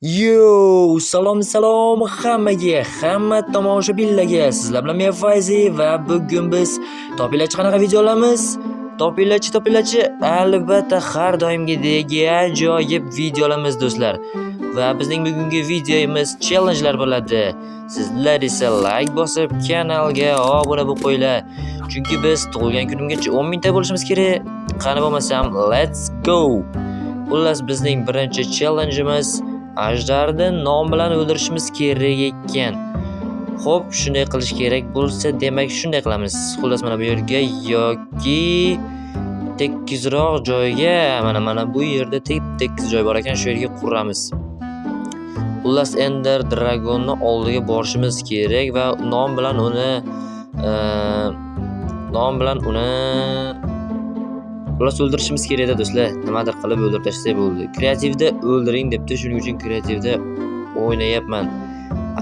Yo, salom hammaga, hamma tomoshabinlarga. Sizlar bilan men Fayzi va bugun biz topilachi qanaqa video olamiz? Topilachi albatta har doimgidek ajoyib video olamiz do'stlar. Va bizning bugungi videomiz challengelar bo'ladi. Sizlar esa like bosib, kanalga obuna bo'lib qo'yinglar. Chunki biz tug'ilgan kunimgacha 10 mingta bo'lishimiz kerak. Qani bo'lmasam, let's go. Xullas bizning birinchi challengeimiz Ajdarni nom bilan o'ldirishimiz kerak ekan. Xo'p, shunday qilish kerak bo'lsa, demak shunday qilamiz. Xullas mana bu yerga yoki tekizroq joyga, mana bu yerda tekis joy bor ekan, shu yerga quramiz. Xullas Ender Dragonni oldiga borishimiz kerak va nom bilan uni xullas o'ldirishimiz kerak edi do'stlar. Nimadir qilib o'ldirib tashlasak bo'ldi. Kreativda o'ldiring debdi, shuning uchun kreativda o'ynayapman.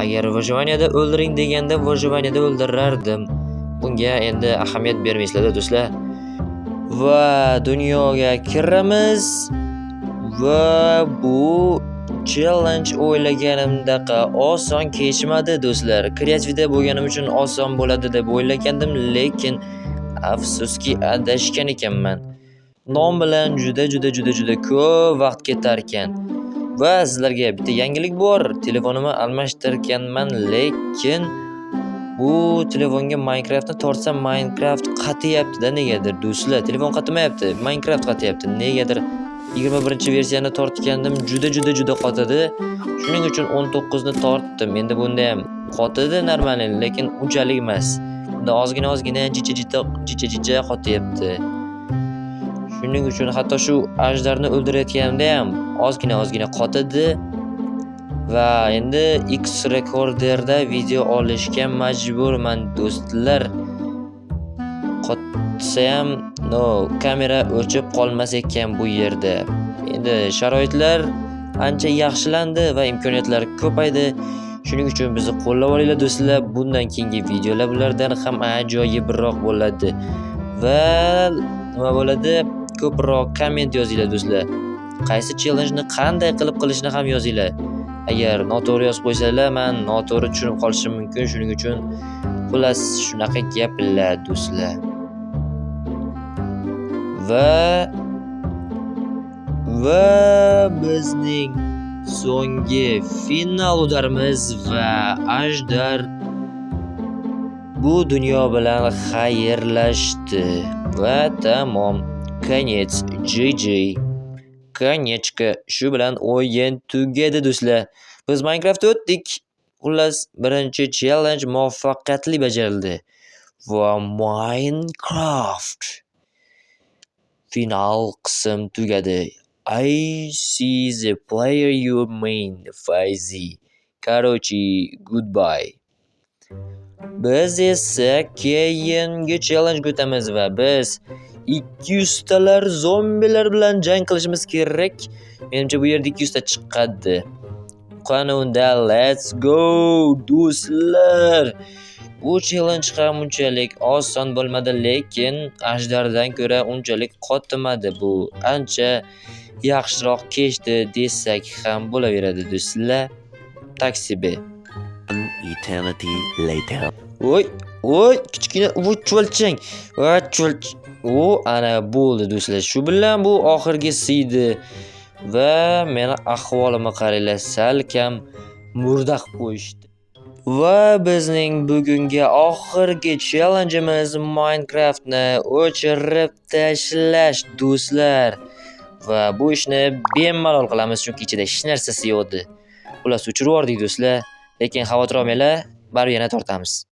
Agar Vojvaniyada o'ldiring deganda Vojvaniyada o'ldirardim. Bunga endi ahamiyat bermaysizlar do'stlar. Va dunyoga kiramiz. Va bu challenge o'ylaganimdaqa oson kechmadi do'stlar. Kreativda bo'lganim uchun oson bo'ladi deb o'ylagandim, lekin afsuski adashgan ekanman. Nom bilan juda ko'p vaqt ketar ekan. Va sizlarga bitta yangilik bor. Telefonimni almashtirganman, lekin bu telefonga Minecraftni tortsam Minecraft qatyapti-da negadir do'stlar. Telefon qatimayapti, Minecraft qatyapti. Negadir 21-versiyani tortgandim, juda qotadi. Shuning uchun 19 ni tortdim. Endi bunda ham qotadi normal, lekin unchalik emas. Bunda ozgina jicha qotyapti. Shuning uchun hatto shu ajdarni o'ldirayotganimda ham ozgina qotadi va endi X rekorderda video olishga majburman do'stlar. Qotsa ham kamera o'chib qolmas ekan bu yerda. Endi sharoitlar ancha yaxshilandi va imkoniyatlar ko'paydi. Shuning uchun bizni qo'llab olinglar do'stlar. Bundan keyingi videolar bulardan ham ajoyibroq bo'ladi. Va nima bo'ladi? Ko'proq komment yozinglar do'stlar. Qaysi challenge-ni qanday qilib qilishni ham yozinglar. Agar noto'g'ri yozib qo'ysanglar, men noto'g'ri tushunib qolishim mumkin. Shuning uchun xullas shunaqa gaplar do'stlar. Va bizning so'nggi final o'darimiz va Ajdar bu dunyo bilan xayrlashdi va tamom. Konец, GG. Konechka. Shu bilan o'yin tugadi do'stlar. Biz Minecraft o'tdik. Xullas, birinchi challenge muvaffaqiyatli bajarildi. Va Minecraft final qism tugadi. I see the player you mean, Fayzi. Короче, goodbye. Biz esa keyingi challenge o'tamiz va biz 200 talar zombilar bilan jang qilishimiz kerak. Menimcha bu yerda 200 ta chiqadi. Qani unda let's go do'stlar. Bu challenge ham unchalik oson bo'lmadi, lekin ajdardan ko'ra unchalik qotmadi. Bu ancha yaxshiroq kechdi desak ham bo'laveradi do'stlar. Taksibe. Eternity later. Voy, kichkina cho'lchang. Ana bo'ldi do'stlar. Shu bilan bu oxirgisi edi. Va meni ahvolimga qaranglar, salkam murda qilib qo'yishdi. Va bizning bugungi oxirgi challengeimiz Minecraftni o'chirib tashlash do'stlar. Va bu ishni bemalol qilamiz, chunki ichida hech narsasi yo'qdi. Xullas o'chirib yubordik do'stlar, lekin xavotir olmanglar, baribir yana tortamiz.